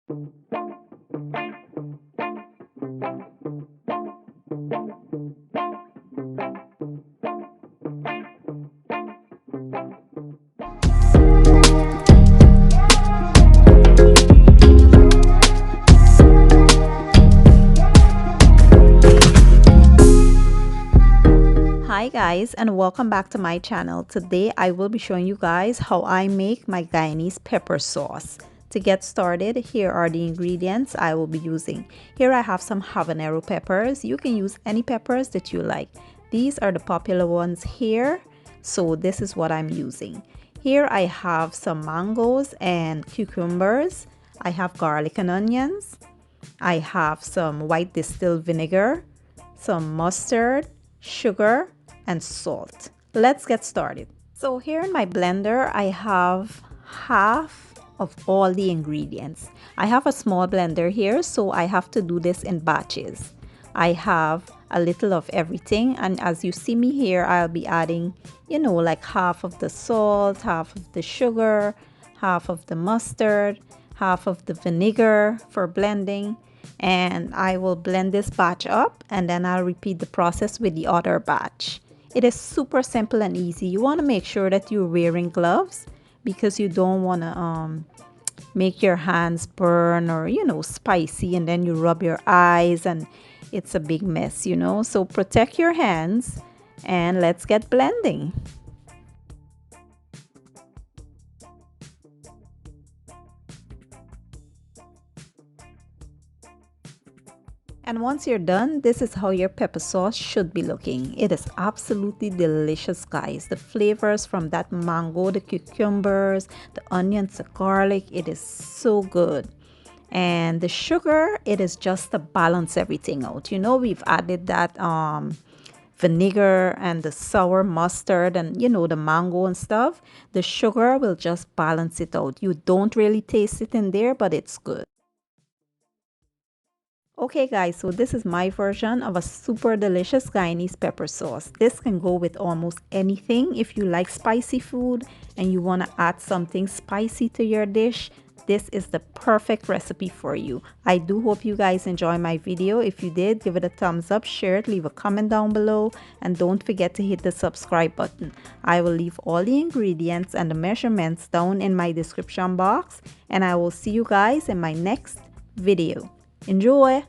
Hi guys, and welcome back to my channel. Today I will be showing you guys how I make my Guyanese pepper sauce. To get started, here are the ingredients I will be using. Here I have some habanero peppers. You can use any peppers that you like. These are the popular ones here, so this is what I'm using. Here I have some mangoes and cucumbers. I have garlic and onions. I have some white distilled vinegar, some mustard, sugar, and salt. Let's get started. So here in my blender, I have half of all the ingredients. I have a small blender here, so I have to do this in batches. I have a little of everything, and as you see me here, I'll be adding, like half of the salt, half of the sugar, half of the mustard, half of the vinegar for blending, and I will blend this batch up, and then I'll repeat the process with the other batch. It is super simple and easy. You want to make sure that you're wearing gloves because you don't want to make your hands burn or spicy, and then you rub your eyes and it's a big mess. So protect your hands and let's get blending. And once you're done, this is how your pepper sauce should be looking. It is absolutely delicious, guys. The flavors from that mango, the cucumbers, the onions, the garlic, it is so good. And the sugar, it is just to balance everything out. We've added that vinegar and the sour mustard and the mango and stuff. The sugar will just balance it out. You don't really taste it in there, but it's good. Okay guys, so this is my version of a super delicious Guyanese pepper sauce. This can go with almost anything. If you like spicy food and you want to add something spicy to your dish, this is the perfect recipe for you. I do hope you guys enjoy my video. If you did, give it a thumbs up, share it, leave a comment down below, and don't forget to hit the subscribe button. I will leave all the ingredients and the measurements down in my description box, and I will see you guys in my next video. Enjoy!